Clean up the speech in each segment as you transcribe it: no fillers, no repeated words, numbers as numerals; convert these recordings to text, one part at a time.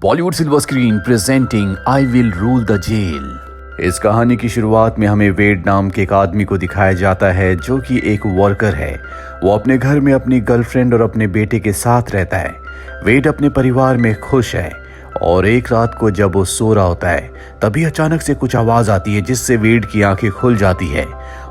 Bollywood silver screen presenting I will rule the jail. इस कहानी की शुरुआत में हमें वेड नाम के एक आदमी को दिखाया जाता है जो कि एक वर्कर है। वो अपने घर में अपनी गर्लफ्रेंड और अपने बेटे के साथ रहता है। वेड अपने परिवार में खुश है और एक रात को जब वो सो रहा होता है तभी अचानक से कुछ आवाज आती है जिससे वेड की आंखें खुल जाती है।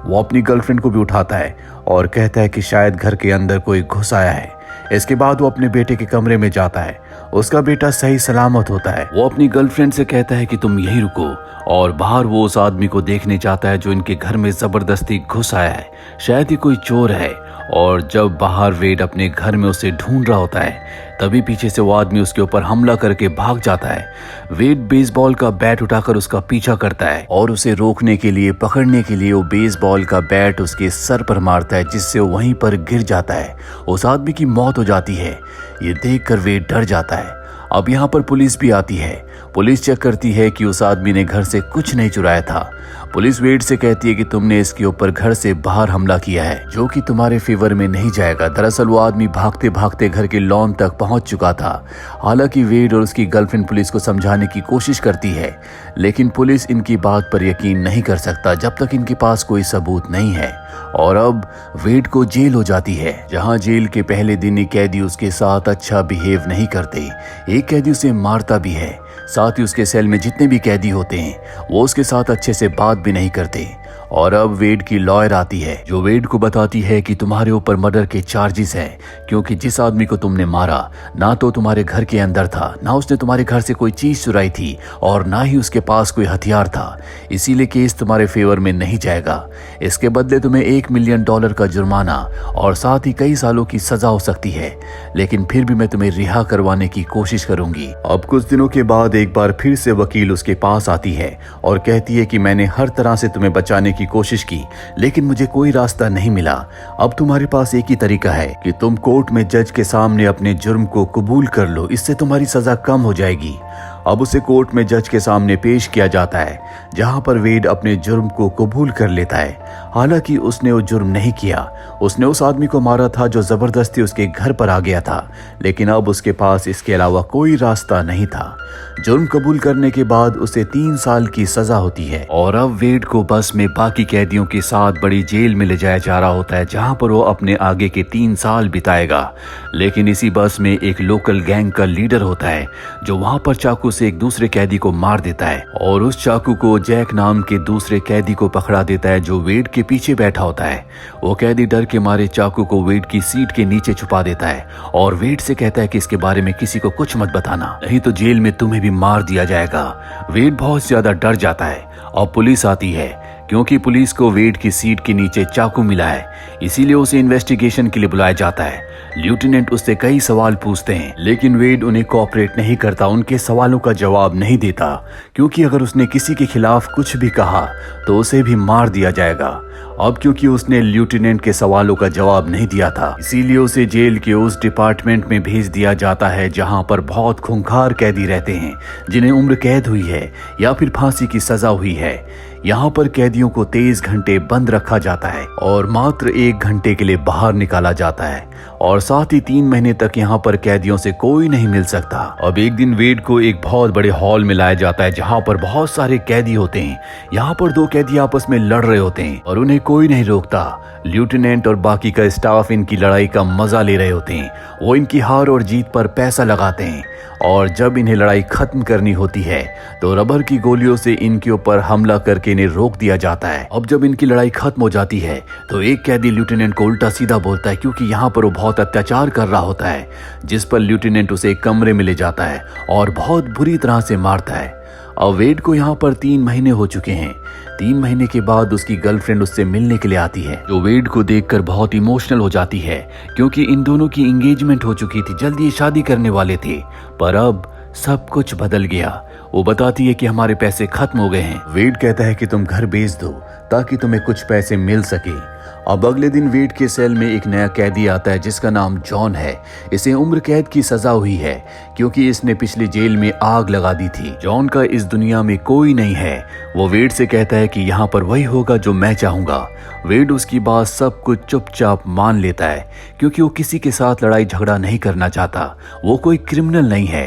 वो अपनी गर्लफ्रेंड को भी उठाता है और कहता है कि शायद घर के अंदर कोई घुस आया है। इसके बाद वो अपने बेटे के कमरे में जाता है। उसका बेटा सही सलामत होता है। वो अपनी गर्लफ्रेंड से कहता है कि तुम यहीं रुको और बाहर वो उस आदमी को देखने जाता है जो इनके घर में जबरदस्ती घुस आया है। शायद ये कोई चोर है। और जब बाहर वेड अपने घर में उसे ढूंढ रहा होता है तभी पीछे से वो आदमी उसके ऊपर हमला करके भाग जाता है। वेड बेसबॉल का बैट उठाकर उसका पीछा करता है और उसे रोकने के लिए पकड़ने के लिए वो बेसबॉल का बैट उसके सर पर मारता है जिससे वो वहीं पर गिर जाता है। उस आदमी की मौत हो जाती है। ये देखकर वेड डर जाता है। अब यहाँ पर पुलिस भी आती है। पुलिस चेक करती है कि उस आदमी ने घर से कुछ नहीं चुराया था। पुलिस वेड से कहती है कि तुमने इसके ऊपर घर से बाहर हमला किया है जो कि तुम्हारे फेवर में नहीं जाएगा। दरअसल वो आदमी भागते भागते घर के लॉन तक पहुंच चुका था। हालांकि वेड और उसकी गर्लफ्रेंड पुलिस को समझाने की कोशिश करती है लेकिन पुलिस इनकी बात पर यकीन नहीं कर सकता जब तक इनके पास कोई सबूत नहीं है। और अब वेड को जेल हो जाती है जहां जेल के पहले दिन ही कैदी उसके साथ अच्छा बिहेव नहीं करते। एक कैदी उसे मारता भी है। साथ ही उसके सेल में जितने भी कैदी होते हैं वो उसके साथ अच्छे से बात भी नहीं करते। और अब वेड की लॉयर आती है जो वेड को बताती है कि तुम्हारे ऊपर मर्डर के चार्जेस हैं क्योंकि जिस आदमी को तुमने मारा ना तो तुम्हारे घर के अंदर था, ना उसने तुम्हारे घर से कोई चीज चुराई थी और ना ही उसके पास कोई हथियार था। इसीलिए केस तुम्हारे फेवर में नहीं जाएगा। इसके बदले तुम्हें $1 मिलियन का जुर्माना और साथ ही कई सालों की सजा हो सकती है। लेकिन फिर भी मैं तुम्हें रिहा करवाने की कोशिश करूंगी। अब कुछ दिनों के बाद एक बार फिर से वकील उसके पास आती है और कहती है कि मैंने हर तरह से तुम्हें बचाने की कोशिश की लेकिन मुझे कोई रास्ता नहीं मिला। अब तुम्हारे पास एक ही तरीका है कि तुम कोर्ट में जज के सामने अपने जुर्म को कबूल कर लो, इससे तुम्हारी सजा कम हो जाएगी। अब उसे कोर्ट में जज के सामने पेश किया जाता है जहां पर वेड अपने जुर्म को कबूल कर लेता है। हालांकि उसने वो जुर्म नहीं किया। उसने उस आदमी को मारा था जो जबरदस्ती उसके घर पर आ गया था लेकिन अब उसके पास इसके अलावा कोई रास्ता नहीं था। जुर्म कबूल करने के बाद उसे 3 साल की सजा होती है और अब वेड को बस में बाकी कैदियों के साथ बड़ी जेल में ले जाया जा रहा होता है जहां पर वो अपने आगे के 3 साल बिताएगा। लेकिन इसी बस में एक लोकल गैंग का लीडर होता है जो वहां पर चाकू से एक दूसरे कैदी को मार देता है और उस चाकू को जैक नाम के दूसरे कैदी को पकड़ा देता है जो वेड के पीछे बैठा होता है। वो कैदी डर के मारे चाकू को वेड की सीट के नीचे छुपा देता है और वेड से कहता है कि इसके बारे में किसी को कुछ मत बताना, नहीं तो जेल में तुम्हें भी मार दिया जाएगा। वेड बहुत ज्यादा डर जाता है और पुलिस आती है क्योंकि पुलिस को वेड की सीट के नीचे चाकू मिला है। इसीलिए उसे इन्वेस्टिगेशन के लिए बुलाया जाता है। लेफ्टिनेंट उससे कई सवाल पूछते हैं लेकिन वेड उन्हें कोऑपरेट नहीं करता, उनके सवालों का जवाब नहीं देता क्योंकि अगर उसने किसी के खिलाफ कुछ भी कहा तो उसे भी मार दिया जाएगा। अब क्योंकि उसने लेफ्टिनेंट के सवालों का जवाब नहीं दिया था इसीलिए उसे जेल के उस डिपार्टमेंट में भेज दिया जाता है जहां पर बहुत खूंखार कैदी रहते हैं जिन्हें उम्र कैद हुई है या फिर फांसी की सजा हुई है। यहाँ पर कैदियों को 23 घंटे बंद रखा जाता है और मात्र 1 घंटे के लिए बाहर निकाला जाता है और साथ ही 3 महीने तक यहाँ पर कैदियों से कोई नहीं मिल सकता। अब एक दिन वेड को एक बहुत बड़े हॉल में लाया जाता है जहाँ पर बहुत सारे कैदी होते हैं। यहाँ पर 2 कैदी आपस में लड़ रहे होते हैं और उन्हें कोई नहीं रोकता। लेफ्टिनेंट और बाकी का स्टाफ इनकी लड़ाई का मजा ले रहे होते हैं। वो इनकी हार और जीत पर पैसा लगाते हैं और जब इन्हें लड़ाई खत्म करनी होती है तो रबर की गोलियों से इनके ऊपर हमला करके इन्हें रोक दिया जाता है। अब जब इनकी लड़ाई खत्म हो जाती है तो एक कैदी लेफ्टिनेंट को उल्टा सीधा बोलता है क्योंकि यहाँ पर वो बहुत अत्याचार कर रहा होता है, जिस पर लेफ्टिनेंट उसे एक कमरे में ले जाता है और बहुत बुरी तरह से मारता है। अब वेड को यहाँ पर 3 महीने हो चुके हैं। 3 महीने के बाद उसकी गर्लफ्रेंड उससे मिलने के लिए आती है जो वेड को देखकर बहुत इमोशनल हो जाती है क्योंकि इन दोनों की एंगेजमेंट हो चुकी थी, जल्दी ये शादी करने वाले थे। पर अब सब कुछ बदल गया। वो बताती है कि हमारे पैसे खत्म हो गए हैं। वेड कहता है कि तुम घर बेच दो ताकि तुम्हें कुछ पैसे मिल सके। अब अगले दिन वेड के सेल में एक नया कैदी आता है जिसका नाम जॉन है। इसे उम्र कैद की सजा हुई है क्योंकि इसने पिछली जेल में आग लगा दी थी। जॉन का इस दुनिया में कोई नहीं है। वो वेड से कहता है कि यहाँ पर वही होगा जो मैं चाहूंगा। वेड उसकी बात सब कुछ चुपचाप मान लेता है क्योंकि वो किसी के साथ लड़ाई झगड़ा नहीं करना चाहता। वो कोई क्रिमिनल नहीं है।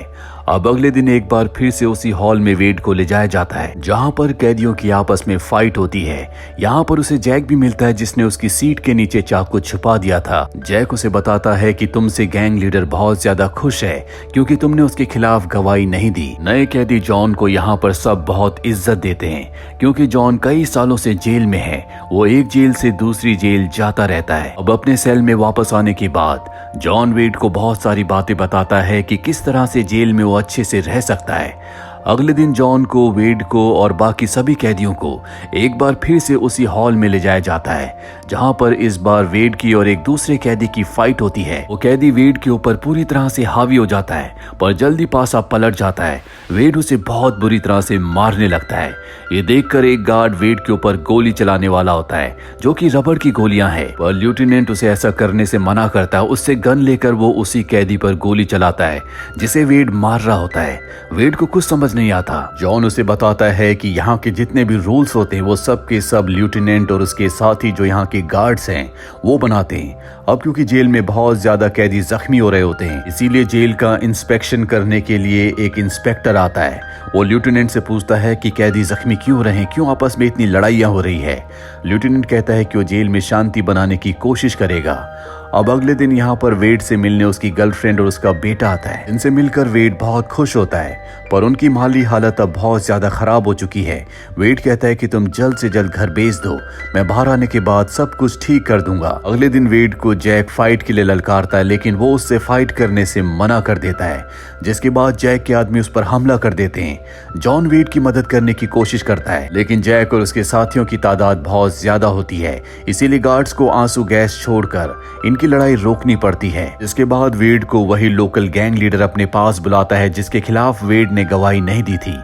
अब अगले दिन एक बार फिर से उसी हॉल में वेड को ले जाया जाता है जहाँ पर कैदियों की आपस में फाइट होती है। यहाँ पर उसे जैक भी मिलता है जिसने उसकी सीट के नीचे चाकू छुपा दिया था। जैक उसे बताता है कि तुमसे गैंग लीडर बहुत ज्यादा खुश है क्योंकि तुमने उसके खिलाफ गवाही नहीं दी। नए कैदी जॉन को यहाँ पर सब बहुत इज्जत देते हैं क्योंकि जॉन कई सालों से जेल में है। वो एक जेल से दूसरी जेल जाता रहता है। अब अपने सेल में वापस आने के बाद जॉन वेड को बहुत सारी बातें बताता है कि किस तरह से जेल में वो अच्छे से रह सकता है। अगले दिन जॉन को, वेड को और बाकी सभी कैदियों को एक बार फिर से उसी हॉल में ले जाया जाता है जहां पर इस बार वेड की और एक दूसरे कैदी की फाइट होती है। वो कैदी वेड के ऊपर पूरी तरह से हावी हो जाता है पर जल्दी पासा पलट जाता है। वेड उसे बहुत बुरी तरह से मारने लगता है। ये देखकर एक गार्ड वेड के ऊपर गोली चलाने वाला होता है जो कि रबड़ की गोलियां हैं, पर लेफ्टिनेंट उसे ऐसा करने से मना करता है। उससे गन लेकर वो उसी कैदी पर गोली चलाता है जिसे वेड मार रहा होता है। वेड को कुछ समझ नहीं आता। जॉन उसे बताता है कि यहाँ के जितने भी रूल्स होते हैं वो सब के सब लेफ्टिनेंट और उसके साथी जो यहाँ के गार्ड्स हैं वो बनाते हैं। अब क्योंकि जेल में बहुत ज्यादा कैदी जख्मी हो रहे होते हैं इसीलिए जेल का इंस्पेक्शन करने के लिए एक इंस्पेक्टर आता है। वो लेफ्टिनेंट से पूछता है कि कैदी जख्मी क्यों हो रहे हैं, क्यों आपस में इतनी लड़ाइयां हो रही है। लेफ्टिनेंट कहता है कि वो जेल में शांति बनाने की कोशिश करेगा। अब अगले दिन यहाँ पर वेड से मिलने उसकी गर्लफ्रेंड और उसका बेटा आता है। इनसे मिलकर वेड बहुत खुश होता है पर उनकी माली हालत अब बहुत ज्यादा खराब हो चुकी है। वेड कहता है कि तुम जल्द से जल्द घर भेज दो, मैं बाहर आने के बाद सब कुछ ठीक कर दूंगा। अगले दिन वेड को जैक फाइट के लिए ललकारता है लेकिन वो उससे फाइट करने से मना कर देता है, जिसके बाद जैक के आदमी उस पर हमला कर देते हैं। जॉन वेड की मदद करने की कोशिश करता है लेकिन जैक और उसके साथियों की तादाद बहुत ज्यादा होती है, इसीलिए गार्ड्स को आंसू गैस छोड़कर इनकी लड़ाई रोकनी पड़ती है। इसके बाद वेड को वही लोकल गैंग लीडर अपने पास बुलाता है जिसके खिलाफ वेड ने गवाही नहीं दी थी।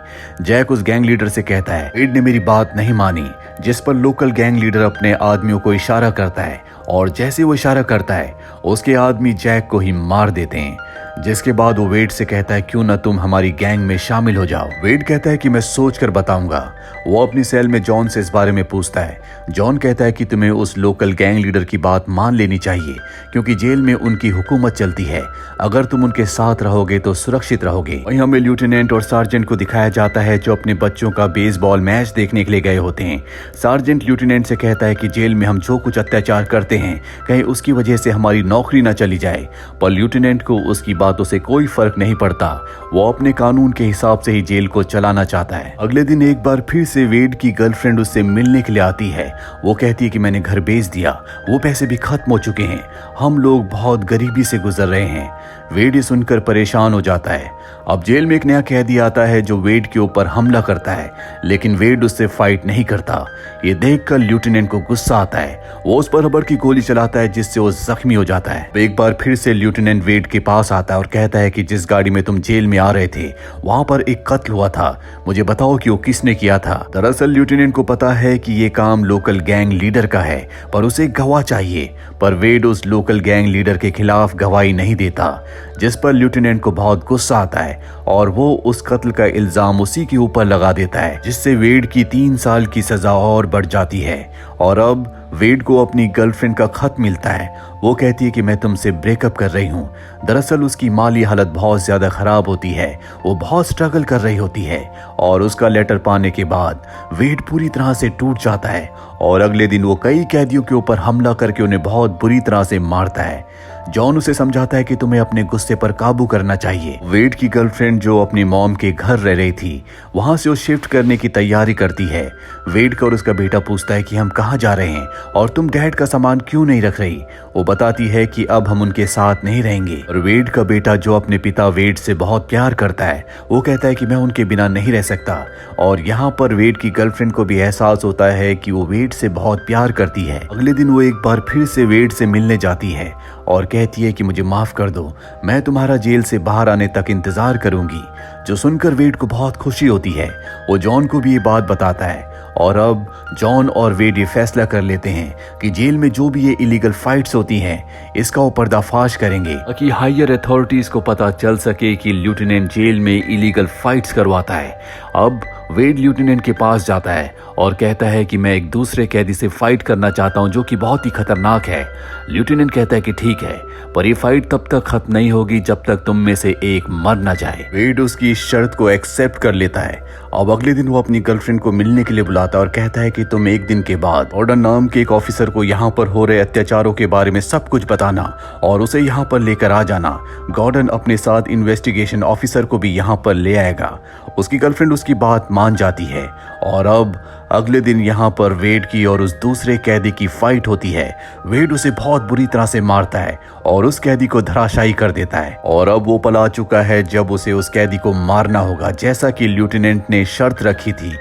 जैक उस गैंग लीडर से कहता है वेड ने मेरी बात नहीं मानी, जिस पर लोकल गैंग लीडर अपने आदमियों को इशारा करता है और जैसे वो इशारा करता है उसके आदमी जैक को ही मार देते हैं। जिसके बाद वो वेड से कहता है क्यों ना तुम हमारी गैंग में शामिल हो जाओ। वेड कहता है कि मैं सोच कर बताऊंगा। वो अपनी सेल में जॉन से इस बारे में पूछता है। जॉन कहता है कि तुम्हें उस लोकल गैंग लीडर की बात मान लेनी चाहिए क्योंकि जेल में उनकी हुकूमत चलती है, अगर तुम उनके साथ रहोगे तो सुरक्षित रहोगे। वहीं हमें लेफ्टिनेंट और सार्जेंट को दिखाया जाता है जो अपने बच्चों का बेसबॉल मैच देखने के लिए गए होते हैं। सार्जेंट लेफ्टिनेंट से कहता है कि जेल में हम जो कुछ अत्याचार करते हैं कहीं उसकी वजह से हमारी नौकरी न चली जाए, पर लेफ्टिनेंट को उसकी बातों से कोई फर्क नहीं पड़ता। वो अपने कानून के हिसाब से ही जेल को चलाना चाहता है। अगले दिन एक बार फिर से वेड की गर्लफ्रेंड उससे मिलने के लिए आती है। वो कहती है कि मैंने घर बेच दिया, वो पैसे भी खत्म हो चुके हैं, हम लोग बहुत गरीबी से गुजर रहे हैं। वेड ये सुनकर परेशान हो जाता है। अब जेल में एक नया कैदी आता है जो वेड के ऊपर हमला करता है लेकिन वेड उससे फाइट नहीं करता। ये देखकर लेफ्टिनेंट को गुस्सा आता है। वो उस पर रबड़ की गोली चलाता है जिससे वो जख्मी हो जाता है। एक बार फिर से लेफ्टिनेंट वेड के पास आता है और कहता है कि जिस गाड़ी में तुम जेल में आ रहे थे वहां पर एक कत्ल हुआ था, मुझे बताओ कि वो किसने किया था। दरअसल लेफ्टिनेंट को पता है कि ये काम लोकल गैंग लीडर का है पर उसे गवाह चाहिए, पर वेड उस लोकल गैंग लीडर के खिलाफ गवाही नहीं देता, जिस पर लेफ्टिनेंट को बहुत गुस्सा आता है और वो उस कत्ल का इल्जाम उसी के ऊपर लगा देता है, जिससे वेड की 3 साल की सजा और बढ़ जाती है। और अब वेड को अपनी गर्लफ्रेंड का खत मिलता है। वो कहती है कि मैं तुमसे ब्रेकअप कर रही हूँ। दरअसल उसकी माली हालत बहुत ज्यादा खराब होती है, वो बहुत स्ट्रगल कर रही होती है और उसका लेटर पाने के बाद वेड पूरी तरह से टूट जाता है और अगले दिन वो कई कैदियों के ऊपर हमला करके उन्हें बहुत बुरी तरह से मारता है। जॉन उसे समझाता है कि तुम्हें अपने गुस्से पर काबू करना चाहिए। वेड की गर्लफ्रेंड जो अपनी मॉम के घर रह रही थी वहां से वो शिफ्ट करने की तैयारी करती है। वेड का और उसका बेटा पूछता है कि हम कहाँ जा रहे हैं और तुम डैड का सामान क्यों नहीं रख रही। वो बताती है कि अब हम उनके साथ नहीं रहेंगे। और वेड का बेटा जो अपने पिता वेड से बहुत प्यार करता है वो कहता है कि मैं उनके बिना नहीं रह सकता। और यहाँ पर वेड की गर्लफ्रेंड को भी एहसास होता है कि वो वेड से बहुत प्यार करती है। अगले दिन वो एक बार फिर से वेड से मिलने जाती है और कहती है कि मुझे माफ कर दो, मैं तुम्हारा जेल से बाहर आने तक इंतजार करूंगी। जो सुनकर वेड को बहुत खुशी होती है। वो जॉन को भी ये बात बताता है और अब जॉन और वेड ये फैसला कर लेते हैं कि जेल में जो भी ये इलीगल फाइट्स होती हैं इसका वो पर्दाफाश करेंगे ताकि हायर अथॉरिटीज को पता चल सके कि लेफ्टिनेंट जेल में इलीगल फाइट्स करवाता है। अब वेड लेफ्टिनेंट के पास जाता है और कहता है कि मैं एक दूसरे कैदी से फाइट करना चाहता हूं जो कि बहुत ही खतरनाक है। लेफ्टिनेंट कहता है कि ठीक है, पर ये फाइट तब तक खत्म नहीं होगी जब तक तुम में से एक मर ना जाए। वेड उसकी इस शर्त को एक्सेप्ट कर लेता है। अब अगले दिन वो अपनी गर्लफ्रेंड को मिलने के लिए बुलाता है और कहता है कि तुम एक दिन के बाद गॉर्डन नाम के एक ऑफिसर को यहाँ पर हो रहे अत्याचारों के बारे में सब कुछ बताना और उसे यहाँ पर लेकर आ जाना। गॉर्डन अपने साथ इन्वेस्टिगेशन ऑफिसर को भी यहाँ पर ले आएगा। उसकी गर्लफ्रेंड उसकी बात मान जाती है और अब अगले दिन यहाँ पर वेड की और उस दूसरे कैदी की फाइट होती है। वेड उसे बहुत बुरी तरह से मारता है और उस कैदी को धराशायी कर देता है और अब वो पला चुका है जब उसे उस कैदी को मारना होगा जैसा कि लेफ्टिनेंट ने शर्त रखी थी।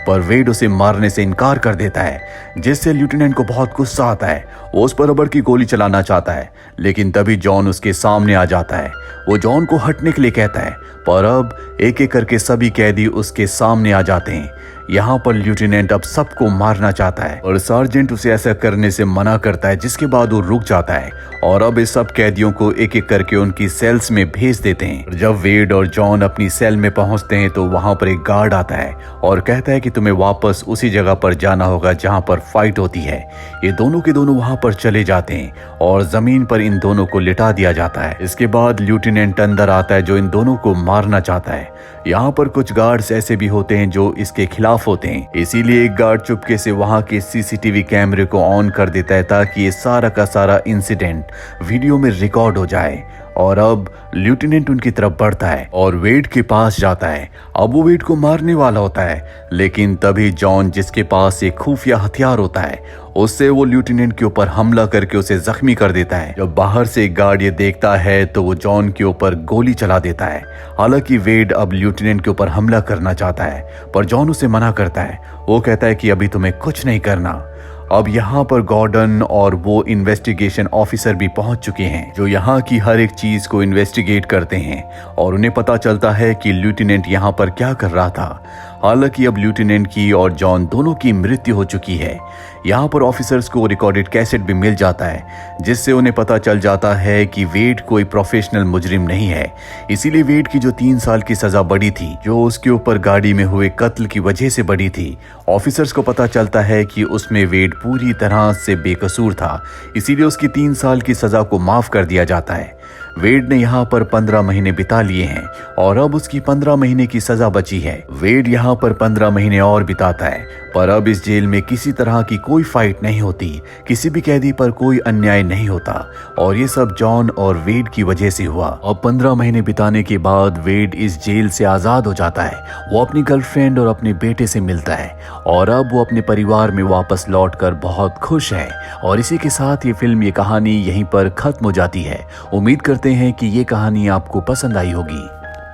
पर वेड उसे मारने से इनकार कर देता है जिससे लेफ्टिनेंट को बहुत गुस्सा आता है। वो उस पर रबड़ की गोली चलाना चाहता है लेकिन तभी जॉन उसके सामने आ जाता है। वो जॉन को हटने के लिए कहता है पर अब एक एक करके सभी कैदी उसके सामने आ जाते हैं। यहाँ पर लेफ्टिनेंट अब सबको मारना चाहता है और सार्जेंट उसे ऐसा करने से मना करता है जिसके बाद वो रुक जाता है और अब इस सब कैदियों को एक एक करके उनकी सेल्स में भेज देते हैं। जब वेड और जॉन अपनी सेल में पहुंचते हैं तो वहां पर एक गार्ड आता है और कहता है कि तुम्हें वापस उसी जगह पर जाना होगा जहां पर फाइट होती है। ये दोनों के दोनों वहां पर चले जाते हैं और जमीन पर इन दोनों को लिटा दिया जाता है। इसके बाद लेफ्टिनेंट अंदर आता है जो इन दोनों को मारना चाहता है। यहाँ पर कुछ गार्ड्स ऐसे भी होते हैं जो इसके खिलाफ होते हैं, इसीलिए एक गार्ड चुपके से वहां के सीसीटीवी कैमरे को ऑन कर देता है ताकि ये सारा का सारा इंसिडेंट वीडियो में रिकॉर्ड हो जाए। और अब लेफ्टिनेंट उनकी तरफ बढ़ता है और वेड के पास जाता है। अब वो वेड को मारने वाला होता है लेकिन तभी जॉन जिसके पास एक खुफिया हथियार होता है उससे वो लेफ्टिनेंट के ऊपर हमला करके उसे जख्मी कर देता है। जब बाहर से एक गार्ड ये देखता है तो वो जॉन के ऊपर गोली चला देता है। हालांकि वेड अब लेफ्टिनेंट के ऊपर हमला करना चाहता है पर जॉन उसे मना करता है। वो कहता है कि अभी तुम्हें कुछ नहीं करना। अब यहाँ पर गॉर्डन और वो इन्वेस्टिगेशन ऑफिसर भी पहुंच चुके हैं जो यहाँ की हर एक चीज को इन्वेस्टिगेट करते हैं और उन्हें पता चलता है कि लेफ्टिनेंट यहाँ पर क्या कर रहा था। हालांकि अब लेफ्टिनेंट की और जॉन दोनों की मृत्यु हो चुकी है। यहाँ पर ऑफिसर्स को रिकॉर्डेड कैसेट भी मिल जाता है जिससे उन्हें पता चल जाता है कि वेड कोई प्रोफेशनल मुजरिम नहीं है। इसीलिए वेड की जो 3 साल की सजा बढ़ी थी जो उसके ऊपर गाड़ी में हुए कत्ल की वजह से बढ़ी थी, ऑफिसर्स को पता चलता है कि उसमें वेड पूरी तरह से बेकसूर था। इसीलिए उसकी 3 साल की सजा को माफ कर दिया जाता है। वेड ने यहाँ पर 15 महीने बिता लिए हैं और अब उसकी 15 महीने की सजा बची है। वेड यहाँ पर 15 महीने और बिताता है पर अब इस जेल में किसी तरह की कोई फाइट नहीं होती, किसी भी कैदी पर कोई अन्याय नहीं होता और ये सब जॉन और वेड की वजह से हुआ। अब 15 महीने बिताने के बाद वेड इस जेल से आजाद हो जाता है। वो अपनी गर्लफ्रेंड और अपने बेटे से मिलता है और अब वो अपने परिवार में वापस लौटकर बहुत खुश है। और इसी के साथ ये फिल्म, ये कहानी यहीं पर खत्म हो जाती है। उम्मीद करते हैं कि ये कहानी आपको पसंद आई होगी।